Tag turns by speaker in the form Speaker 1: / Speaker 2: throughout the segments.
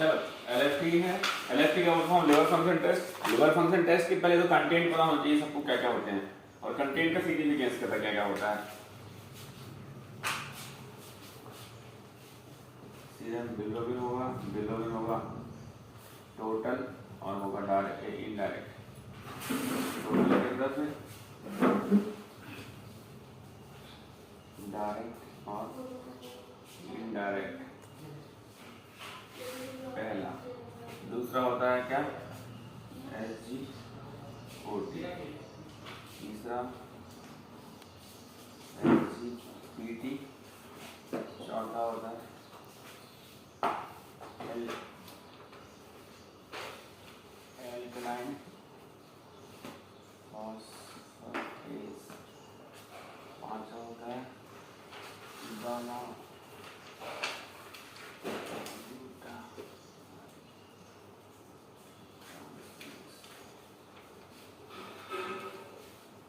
Speaker 1: चलो एलएफटी है, एलएफटी का मतलब liver function test. Liver function test के पहले तो कंटेंट पता होना चाहिए सबको क्या क्या होते हैं, और कंटेंट का सिग्निफिकेंस पता क्या क्या होता है। सीरम बिलोबिन होगा, बिलोबिन होगा टोटल और होगा डायरेक्ट इनडायरेक्ट। टोटल कितना है, डायरेक्ट और इनडायरेक्ट पहला। दूसरा होता है क्या, SGOT। तीसरा SGPT। चौथा होता है एल्कलाइन फॉस्फेट। पांचवा होता है gamma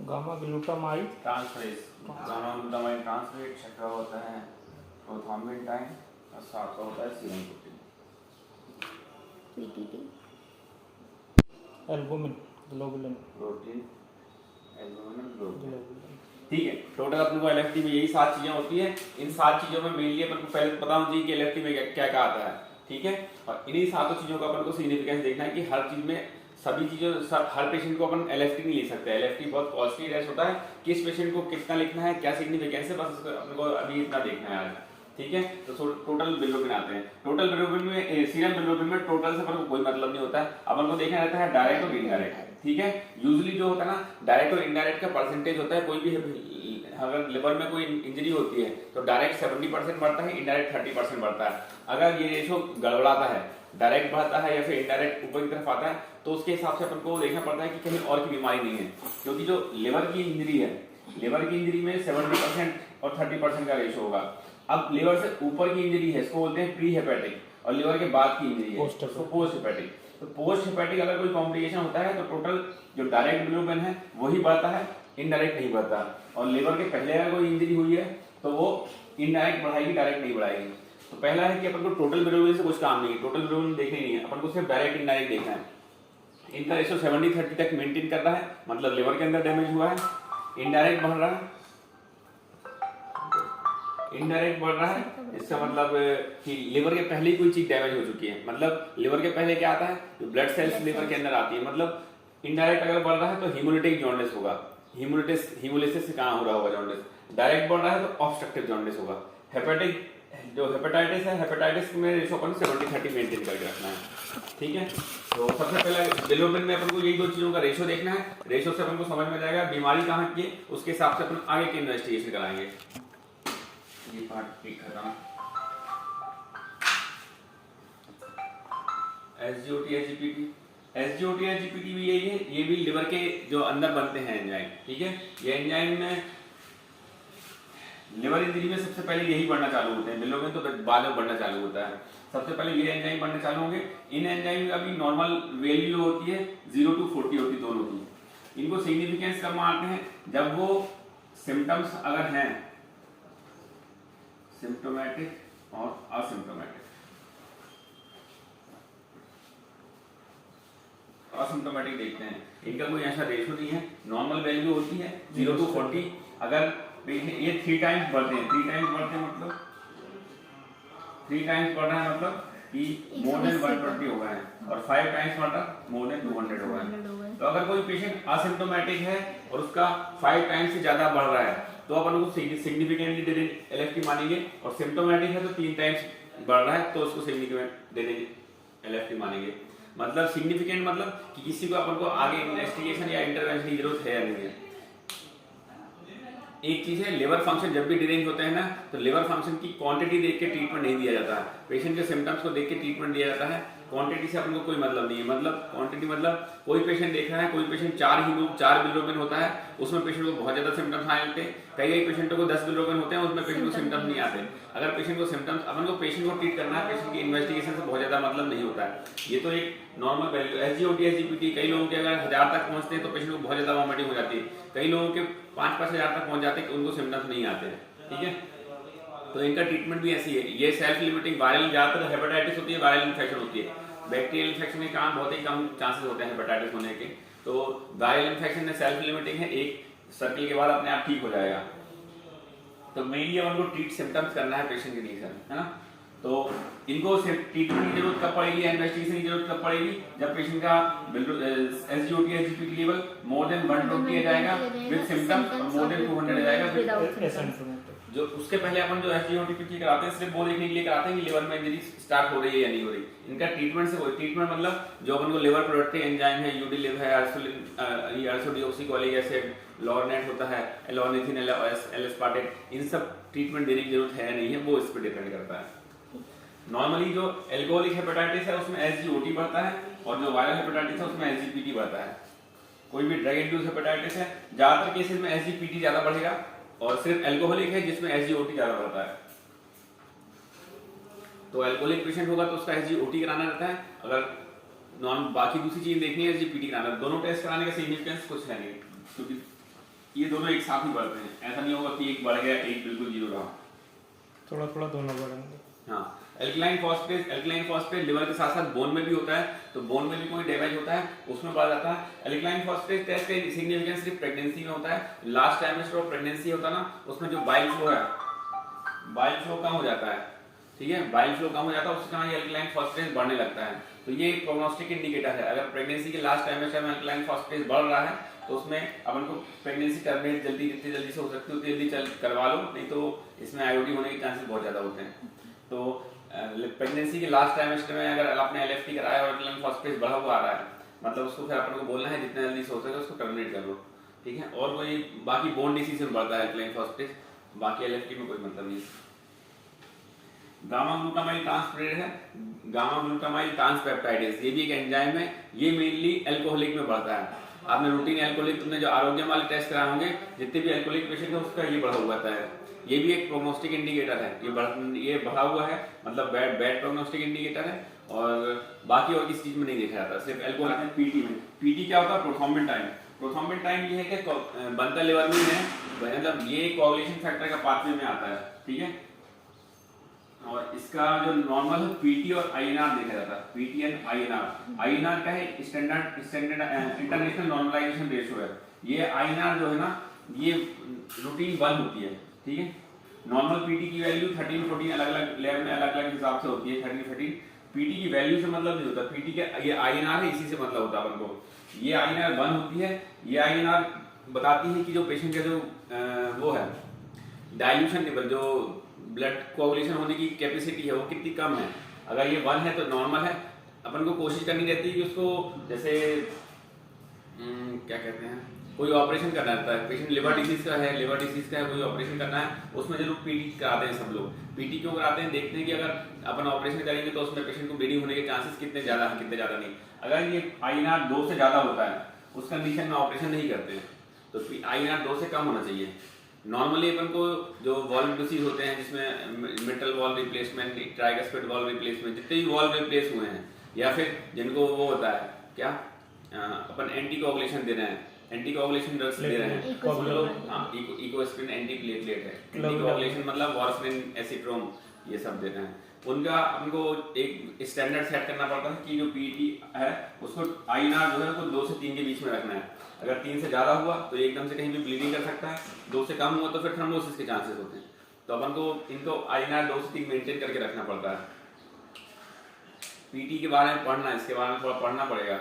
Speaker 2: gamma glutamyl
Speaker 1: transferase. Gamma glutamyl transferase. छठा होता है प्रोथ्रोम्बिन, और सातवां होता है serum protein
Speaker 3: PTT,
Speaker 2: albumin globulin
Speaker 1: protein albumin globulin.
Speaker 2: Globulin.
Speaker 1: ठीक है, टोटल अपन को एलएफटी में यही 7 चीजें होती है। इन 7 चीजों में मेनली अपन को पहले पता होना चाहिए कि एलएफटी में क्या क्या आता है। ठीक है, और इन्हीं 7 चीजों का अपन को सिग्निफिकेंस देखना है कि हर चीज में सभी चीजों हर पेशेंट को अपन एलएफटी नहीं ले सकते। एलएफटी बहुत कॉस्टली टेस्ट होता है, किस पेशेंट को कितना लिखना है, क्या सिग्निफिकेंस है, बस अपन को अभी इतना देखना है आज। ठीक है, तो टोटल बिलोबिन आते हैं। टोटल बिलोबिन में सीरम बिलोबिन में टोटल से अपन को कोई मतलब नहीं होता है, अपन को देखना रहता है डायरेक्ट और इनडायरेक्ट। ठीक है, यूजुअली जो होता है ना डायरेक्ट और इनडायरेक्ट का परसेंटेज होता है। कोई भी अगर लिवर में कोई इंजरी होती है तो डायरेक्ट 70% बढ़ता है, इनडायरेक्ट 30% बढ़ता है। अगर ये रेशो गड़बड़ाता है, डायरेक्ट बढ़ता है या फिर इनडायरेक्ट ऊपर की तरफ आता है, तो उसके हिसाब से अपन को देखना पड़ता है कि कहीं और की बीमारी नहीं है। क्योंकि जो लिवर की इंजरी है, लिवर की इंजरी में 70% और 30% का रेशो होगा। अब लिवर से ऊपर की इंजरी है, इसको बोलते हैं प्री हेपेटिक, और लिवर के बाद की इंजरी है उसको पोस्ट हेपेटिक। तो पोस्ट हेपेटिक अगर कोई कॉम्प्लिकेशन होता है तो टोटल जो डायरेक्ट बिलोबिन है वही बढ़ता है, इनडायरेक्ट नहीं बढ़ता। और लिवर के पहले अगर कोई इंजरी हुई है तो वो इनडायरेक्ट बढ़ाएगी, डायरेक्ट नहीं बढ़ाएगी। तो पहला है कि अपन को टोटल बिलोबिन से कुछ काम नहीं है, टोटल बिलोबिन देखना ही नहीं है, अपन को सिर्फ डायरेक्ट इनडायरेक्ट देखना है। इनका रेशो 70-30 तक मेंटेन कर रहा है, मतलब लिवर के अंदर डैमेज हुआ है, इनडायरेक्ट बढ़ रहा है, इनडायरेक्ट बढ़ रहा है। इसका मतलब कि लिवर के पहले ही कोई चीज डैमेज हो चुकी है। मतलब लिवर के पहले क्या आता है, जो ब्लड सेल्स लिवर के अंदर आती है। मतलब इनडायरेक्ट अगर बढ़ रहा है तो हीमोलिटिक जॉन्डिस होगा, हीमोलिसिस से कहां हो रहा होगा जॉन्डिस। डायरेक्ट बढ़ रहा है तो ऑब्स्ट्रक्टिव जॉन्डिस होगा। हेपेटिक जो हेपेटाइटिस है, हेपेटाइटिस में रेशो अपन 70-30 मेंटेन करके रखना है। ठीक है, तो सबसे पहले बिलोबिन में अपन को यही 2 चीजों का रेशो देखना है। रेशो से अपन को समझ में जाएगा बीमारी कहाँ की है, उसके हिसाब से अपन आगे के इन्वेस्टिगेशन कराएंगे। ये पार्ट ठीक खत्म। SGOT SGPT भी यही है, ये भी लिवर के जो अंदर बनते हैं एंजाइम। ठीक है, ये एंजाइम में लिवर इंजरी में सबसे पहले यही बढ़ना चालू होते हैं, बिलोबिन तो बाद में बढ़ना चालू होता है। सबसे पहले ये एंजाइम बढ़ने चालू होंगे। इन एंजाइम का भी नॉर्मल वैल्यू होती है 0 to 40 होती है दोनों की। इनको सिग्निफिकेंस कब मारते हैं, जब वो सिम्टम्स अगर हैं सिम्टोमेटिक और असिम्टोमेटिक। असिम्टोमेटिक देखते हैं, इनका कोई ऐसा रेशो नहीं है, नॉर्मल वैल्यू होती है 0 to 40। अगर ये 3 टाइम्स बढ़ते हैं, 3 टाइम्स बढ़ते हैं मतलब 3 टाइम्स बढ़ रहा है मतलब कि मोर देन 120 हो गए हैं, और 5 टाइम्स बढ़ रहा मोर देन 200 हो गए हैं। तो अगर कोई पेशेंट असिम्टोमेटिक है और उसका 5 टाइम्स से ज्यादा बढ़ रहा है तो अपन उसको सिग्निफिकेंटली दे देंगे, एलएफटी मानेंगे। और सिम्टोमेटिक है तो 3 टाइम्स बढ़ रहा है तो उसको सिग्निफिकेंट दे देंगे, एलएफटी मानेंगे। मतलब सिग्निफिकेंट मतलब कि किसी को अपन को आगे इन्वेस्टिगेशन या इंटरवेंशन की जरूरत है या नहीं है। एक चीज है, लिवर फंक्शन जब भी डिरेंज होते हैं ना तो लिवर फंक्शन की क्वांटिटी देख के ट्रीटमेंट नहीं दिया जाता है, पेशेंट के सिम्टम्स को देख के ट्रीटमेंट दिया जाता है। क्वांटिटी से अपन को कोई मतलब नहीं है। मतलब क्वांटिटी मतलब कोई पेशेंट देख रहा है, कोई पेशेंट 4 बिलोबिन होता है, उसमें पेशेंट को बहुत ज्यादा सिम्टम्स आने लगते हैं। कई पेशेंटों को 10 बिलोबिन होते हैं, उसमें पेशेंट को सिम्टम्स नहीं आते। अगर पेशेंट को सिम्टम्स, अपन को पेशेंट को ट्रीट करना है, पेशेंट की इन्वेस्टिगेशन से बहुत ज्यादा मतलब नहीं होता है। ये तो एक नॉर्मल वैल्यू। SGOT SGPT कई लोगों के अगर 1000 तक पहुंचते हैं तो पेशेंट को बहुत ज्यादा वॉमिटिंग हो जाती है। कई लोगों के 5-5 हजार तक पहुंच जाते हैं कि उनको सिम्टम्स नहीं आते हैं। ठीक है, तो इनका ट्रीटमेंट भी ऐसी है। ये सेल्फ लिमिटिंग वायरल, ज्यादातर हेपेटाइटिस होती है, वायरल इन्फेक्शन होती है। बैक्टीरियल इन्फेक्शन के कारण बहुत ही कम चांसेस होते हैं हेपेटाइटिस होने के। तो वायरल इन्फेक्शन में सेल्फ लिमिटिंग है, एक सर्किल के बाद अपने आप ठीक हो जाएगा। तो मेनली अपन को ट्रीट सिम्टम्स करना है पेशेंट के लिए सर, है ना। तो इनको ट्रीटमेंट की जरूरत कब पड़ेगी, इन्वेस्टिगेशन की जरूरत कब पड़ेगी, जब पेशेंट का SGOT SGPT level more than 120 आ जाएगा विद सिम्टम्स और मोर देन 200 आ जाएगा विद। जो उसके पहले अपन जो SGOT कराते हैं सिर्फ वो देखने के लिए कराते हैं कि लिवर में इंजरी स्टार्ट हो रही है या नहीं हो रही। इनका ट्रीटमेंट से कोई ट्रीटमेंट मतलब जो अपन को लिवर प्रोडक्टिव एंजाइम है, यूडिलिव है, अर्सोडिऑक्सीकोलिक एसिड, लॉरनेट होता है, एलोनिथिन, एलएसपार्टेट, इन सब ट्रीटमेंट देने की जरूरत है नहीं है, वो इस पर डिपेंड करता है। नॉर्मली जो एल्कोहलिक हेपेटाइटिस है उसमें SGOT बढ़ता है और जो वायरल हेपेटाइटिस है उसमें SGPT बढ़ता है। कोई भी ड्रग इंड्यूस हेपेटाइटिस है ज्यादातर केसेस में SGPT ज्यादा बढ़ेगा और सिर्फ एल्कोहलिक है जिसमें SGOT ज्यादा बढ़ता है। तो एल्कोहलिक पेशेंट होगा तो उसका SGOT कराना रहता है, अगर नॉन बाकी दूसरी चीज देखनी है SGPT कराना। दोनों टेस्ट कराने का सिग्निफिकेंस कुछ है नहीं, क्योंकि ये दोनों एक साथ ही बढ़ते हैं। ऐसा नहीं होगा कि एक बढ़ गया एक बिल्कुल जीरो रहा,
Speaker 2: थोड़ा थोड़ा दोनों बढ़ेंगे।
Speaker 1: हाँ, एल्कलाइन फॉस्फेट लिवर के साथ साथ बोन में भी होता है, तो बोन में भी कोई डैमेज होता है उसमें बढ़ जाता है। एल्कलाइन फॉस्फेट टेस्ट का सिग्निफिकेंस सिर्फ प्रेगनेंसी में होता है। लास्ट ट्राइमेस्टर ऑफ प्रेगनेंसी होता है ना, उसमें जो बाइल फ्लो है, बाइल फ्लो कम हो जाता है, ठीक है, बाइल फ्लो कम हो जाता है, उसके कारण एल्कलाइन फॉस्फेट बढ़ने लगता है। तो ये एक प्रोग्नोस्टिक इंडिकेटर है। अगर प्रेगनेंसी के लास्ट ट्राइमेस्टर में एल्कलाइन फॉस्फेट बढ़ रहा है तो उसमें अपन को प्रेगनेंसी टर्मिनेट जल्दी, जितनी जल्दी से हो सकती है उतनी जल्दी करवा लो, नहीं तो इसमें IOD होने के चांसेस बहुत ज्यादा होते हैं। तो प्रेगनेंसी के लास्ट ट्राइमेस्टर में अगर आपने LFT कराया और एल्कलाइन फॉस्फेट बढ़ा हुआ आ रहा है, मतलब उसको फिर अपन को बोलना है जितना जल्दी से हो सके उसको टर्मिनेट कर लो, ठीक है। और कोई बाकी बोन डिसीज में बढ़ता है एल्कलाइन फॉस्फेट, बाकी LFT में कोई मतलब नहीं। गामा ग्लूटामाइल ट्रांसपेरेट है, गामा ग्लूटामाइल ट्रांसपेप्टाइडेज, ये भी एक एंजाइम है, ये मेनली अल्कोहलिक में बढ़ता है। आपने रूटीन अल्कोहलिक, तुमने जो आरोग्य वाले टेस्ट कराए होंगे, जितने भी अल्कोहलिक पेशेंट है उसका ये बढ़ा हुआ है। ये भी एक प्रोग्नोस्टिक इंडिकेटर है, ये बढ़ा हुआ है, मतलब बैड प्रोग्नोस्टिक इंडिकेटर है। और बाकी और किसी चीज में नहीं देखा जाता, सिर्फ अल्कोहल में। पीटी क्या होता है, प्रोथ्रोम्बिन टाइम। प्रोथ्रोम्बिन टाइम ये है कि बनता लिवर में है, मतलब ये कोआगुलेशन फैक्टर का पाथवे में आता है, ठीक है। और इसका जो नॉर्मल पीटी और INR देखा जाता है, पीटी एंड INR क्या है, स्टैंडर्ड इंटरनेशनल नॉर्मलाइजेशन रेशियो है। ये INR जो है ना, ये रूटीन 1 होती है, ठीक है। नॉर्मल पीटी की वैल्यू 13 14 अलग अलग लैब में अलग अलग हिसाब से होती है। 13 पीटी की वैल्यू से मतलब नहीं होता, पीटी के ये INR है, इसी से मतलब होता है अपन को। ये INR 1 होती है, ये INR बताती है कि जो पेशेंट का जो वो है डाइल्यूशन लेवल, जो ब्लड कोआगुलेशन होने की कैपेसिटी है वो कितनी कम है। अगर ये 1 है तो नॉर्मल है। अपन को कोशिश करनी रहती है कि उसको जैसे क्या कहते हैं, कोई ऑपरेशन करना रहता है, पेशेंट लिवर डिसीज का है, कोई ऑपरेशन करना है, उसमें जरूर पीटी कराते हैं सब लोग। पीटी क्यों कराते हैं, देखते हैं कि अगर अपन ऑपरेशन करेंगे तो उसमें पेशेंट को ब्लीडिंग होने के चांसेस कितने ज्यादा हैं, कितने ज्यादा नहीं। अगर ये INR 2 से ज्यादा होता है उस कंडीशन में ऑपरेशन नहीं करते हैं, तो INR 2 से कम होना चाहिए। नॉर्मली अपन को जो वॉल्व डिसीज होते हैं जिसमें मिटल वॉल्व रिप्लेसमेंट, ट्राइगस्पेड वॉल्व रिप्लेसमेंट, जितने भी वॉल्व रिप्लेस हुए हैं, या फिर जिनको वो होता है क्या अपन एंटी कोआगुलेशन दे रहे हैं, एंटी कोआगुलेशन ड्रग्स दे रहे हैं, इकोस्प्रिन एंटी प्लेटलेट है, एंटी कोआगुलेशन मतलब वार्फरिन, एसिट्रोम, ये सब दे रहे हैं। उनका हमको एक स्टैंडर्ड सेट करना पड़ता है कि जो पीटी है उसको INR जो है उसको 2 से 3 के बीच में रखना है। अगर 3 से ज्यादा हुआ तो एकदम से कहीं भी ब्लीडिंग कर सकता है, 2 से कम हुआ तो फिर थ्रोम्बोसिस के चांसेस होते हैं। तो अपन को इनको INR 2 से 3 मेंटेन करके रखना पड़ता है। पीटी के बारे में पढ़ना, इसके बारे में थोड़ा पढ़ना पड़ेगा,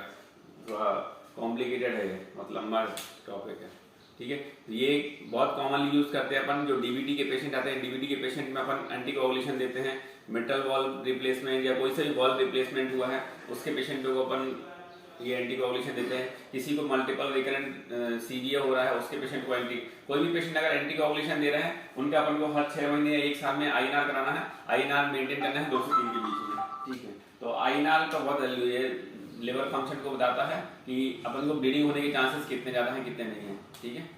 Speaker 1: थोड़ा कॉम्प्लिकेटेड है, मतलब लंबा टॉपिक है, ठीक है। ये बहुत कॉमनली यूज करते हैं अपन, जो DVT के पेशेंट आते हैं, DVT के पेशेंट में अपन एंटी कोआगुलेशन देते हैं, मेटल वॉल्व रिप्लेसमेंट या कोई सा भी वॉल्व रिप्लेसमेंट हुआ है उसके पेशेंट को अपन ये एंटी कोआगुलेशन देते हैं। किसी को मल्टीपल रिकरेंट CVA हो रहा है उसके पेशेंट को कोई भी पेशेंट अगर एंटी कोआगुलेशन दे रहे हैं उनका अपन को हर 6 महीने या 1 साल में INR कराना है, INR मेंटेन करना है 2 से 3 के बीच में, ठीक है। तो INR का बहुत वैल्यू है, लिवर फंक्शन को बताता है कि अपन को ब्लीडिंग होने के चांसेस कितने ज्यादा हैं कितने नहीं है, ठीक है।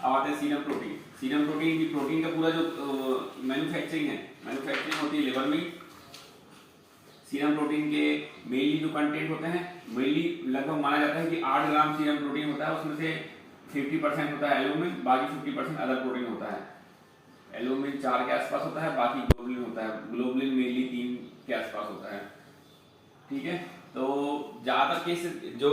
Speaker 1: अब आते हैं सीरम प्रोटीन। सीरम प्रोटीन की प्रोटीन का पूरा जो मैन्युफैक्चरिंग है, मैन्युफैक्चरिंग होती है लिवर में। सीरम प्रोटीन के मेनली जो कंटेंट होते हैं, मेनली लगभग माना जाता है कि 8 ग्राम सीरम प्रोटीन होता है, उसमें से 50% होता है एल्बुमिन, बाकी 50% अदर प्रोटीन होता है। एल्बुमिन 4 के आसपास होता है, बाकी ग्लोबुलिन होता है। ग्लोबुलिन मेनली 3 के आसपास होता है, ठीक है। तो ज्यादातर केस जो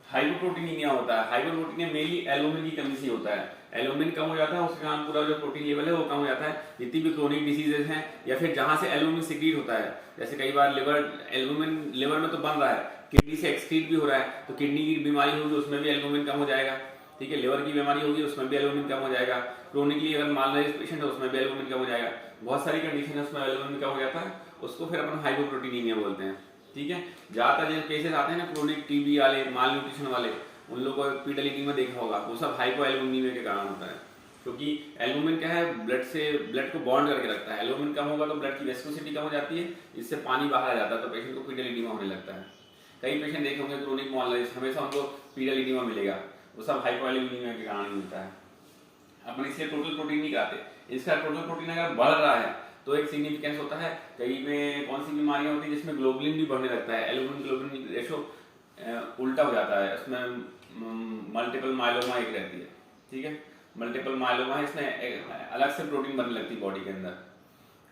Speaker 1: हाइपोप्रोटीनीमिया होता है, हाइपोप्रोटीनिया मेनली एल्बुमिन की कमी से होता है। एल्बुमिन कम हो जाता है, उसके कारण पूरा जो प्रोटीन लेवल है वो कम हो जाता है। जितनी भी क्रोनिक डिसीजेज हैं या फिर जहां से एल्बुमिन सीक्रेट होता है, जैसे कई बार एल्बुमिन लिवर में तो बन रहा है, किडनी से एक्सक्रीट भी हो रहा है, तो किडनी की बीमारी होगी उसमें भी एल्बुमिन कम हो जाएगा, ठीक है। लिवर की बीमारी होगी उसमें भी एल्बुमिन कम हो जाएगा। क्रोनिकली अगर मालनरिश पेशेंट है उसमें भी एल्बुमिन कम हो जाएगा। बहुत सारी कंडीशन है उसमें एल्बुमिन कम हो जाता है, उसको फिर अपन हाइपोप्रोटीनीमिया बोलते हैं, ठीक है। ज्यादातर जो केसेस आते हैं ना क्रोनिक टीबी वाले, माल न्यूट्रिशन वाले, उन लोगों को पीडब्ल्यूडी में देखा होगा, वो सब हाइपो एल्बुमिनिया के कारण होता है। क्योंकि एल्बुमिन क्या है, ब्लड को बॉन्ड करके रखता है। एल्बुमिन कम होगा तो ब्लड की वेस्कोसिटी कम हो जाती है, इससे पानी बाहर आ जाता है, तो पेशेंट को पीडब्ल्यूडी होने लगता है। कई पेशेंट देखे होंगे क्रोनिक मालनरिश, हमेशा उनको पीडब्ल्यूडी मिलेगा, वो सब हाइपो एल्बुमिनिया के कारण ही होता है। अपन इसलिए टोटल प्रोटीन नहीं खाते। इसका टोटल प्रोटीन अगर बढ़ रहा है तो एक सिग्निफिकेंस होता है। कई में कौन सी बीमारियां होती है जिसमें ग्लोबुलिन भी बढ़ने लगता है, एल्बुमिन ग्लोबुलिन रेशो उल्टा हो जाता है, उसमें मल्टीपल माइलोमा एक रहती है, ठीक है। मल्टीपल माइलोमा है, इसमें अलग से प्रोटीन बनने लगती है बॉडी के अंदर।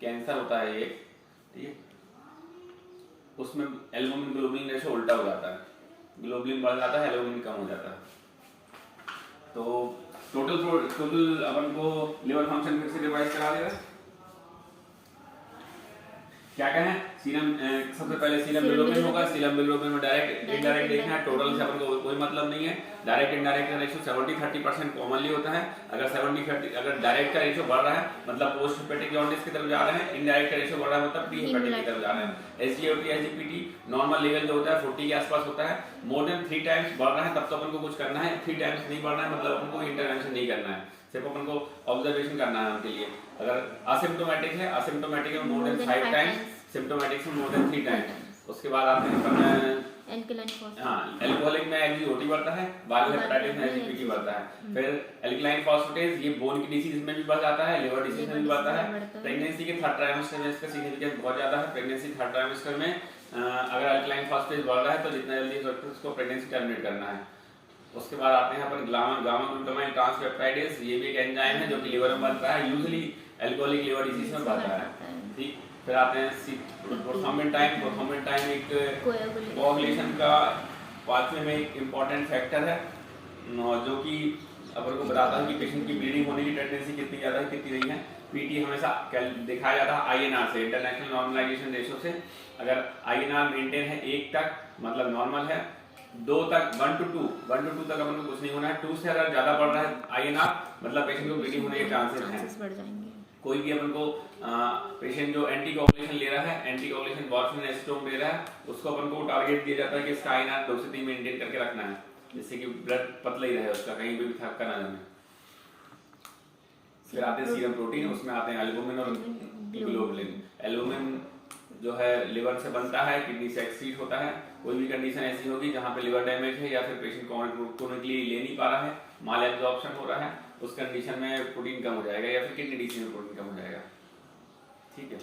Speaker 1: कैंसर होता है ये, ठीक है, उसमें एल्बुमिन ग्लोबुलिन रेशो उल्टा हो जाता है, ग्लोबुलिन बढ़ जाता है, एल्बुमिन कम हो जाता है। तो टोटल अपन को लिवर फंक्शन फिर से रिवाइज करा देगा। क्या कहें, सीरम सबसे पहले सीरम बिलोबिन होगा। सीरम बिलोबिन में डायरेक्ट इनडायरेक्ट देखना है, टोटल से अपन को कोई मतलब नहीं है। डायरेक्ट इनडायरेक्ट का रेशियो 70-30% कॉमनली होता है। अगर 70-30 अगर डायरेक्ट का रेशियो बढ़ रहा है मतलब पोस्ट हेपेटिक जॉन्डिस की तरफ जा रहे हैं, इनडायरेक्ट का रेशियो बढ़ रहा है मतलब प्री हेपेटिक की तरफ जा रहे हैं। एसजीओटी एसजीपीटी नॉर्मल लेवल जो होता है 40 के आसपास होता है। मोर देन 3 टाइम्स बढ़ रहा है तब तो अपन को कुछ करना है, 3 टाइम्स नहीं बढ़ रहा है मतलब अपन को इंटरवेंशन नहीं करना है, सिर्फ अपन को ऑब्जर्वेशन करना है उनके लिए। अगर असिम्प्टोमेटिक है, असिम्प्टोमेटिक में मोर देन 5 टाइम्स, सिम्प्टोमेटिक में मोर देन 3 टाइम्स। उसके बाद आते हैं एल्कोहलिक में एग्जीओटी बढ़ता है, बाद में हेपेटाइटिस में एसजीपीटी बढ़ता है। फिर एल्कलाइन फॉस्फेटेज ये बोन की डिसीज में भी बढ़ जाता है, लिवर डिसीज में भी बढ़ता है। प्रेगनेंसी के थर्ड ट्राइमेस्टर में इसका सिग्निफिकेंस बहुत ज्यादा है। प्रेगनेंसी थर्ड ट्राइमेस्टर में अगर एल्कलाइन फॉस्फेटेज बढ़ रहा है तो जितना जल्दी हो सकता है उसको प्रेगनेंसी टर्मिनेट करना है। उसके बाद आते हैं अपन गामा ग्लूटामाइन ट्रांसपेप्टाइडेज, ये भी एक एंजाइम है जो कि लिवर में बनता है, यूजुअली अल्कोहलिक लिवर डिसीज में बनता है, ठीक। फिर आते हैं प्रोथ्रोम्बिन टाइम एक कोagulation का पाथवे में एक इम्पोर्टेंट फैक्टर है जो कि अपन को बताता है कि पेशेंट की ब्लीडिंग होने की टेंडेंसी कितनी ज्यादा है कितनी नहीं है। पीटी हमेशा दिखाया जाता है आईएनआर से, इंटरनेशनल नॉर्मलाइजेशन रेशियो से। अगर आईएनआर मेंटेन है 1 तक मतलब नॉर्मल है, 2 तक 1 to 2 तक अपन को कुछ नहीं होना है। 2 से अगर ज्यादा बढ़ रहा है आईएनआर मतलब पेशेंट को ब्लीडिंग होने के चांसेस बढ़ जाएंगे। कोई भी अपन को पेशेंट जो एंटी कोagulation ले रहा है, एंटी कोagulation वॉर्फिन एसीटोन ले रहा है, उसको अपन को टारगेट दिया जाता है कि इसका आईएनआर 2 से 3 मेंटेन करके रखना है, जिससे कि ब्लड पतला ही रहे, उसका कहीं भी थक्का ना जाए। फिर आते हैं सीरम प्रोटीन, उसमें आते हैं एल्बुमिन और ग्लोबुलिन। एल्बुमिन जो है लिवर से बनता है, किडनी से एक्सक्रीट होता है। कोई भी कंडीशन ऐसी होगी जहां पे लिवर डैमेज है या फिर पेशेंट क्रोनिकली ले नहीं पा रहा है, माल एब्जॉर्प्शन हो रहा है, उस कंडीशन में प्रोटीन कम हो जाएगा या फिर किडनी डिसीज में प्रोटीन कम हो जाएगा, ठीक है।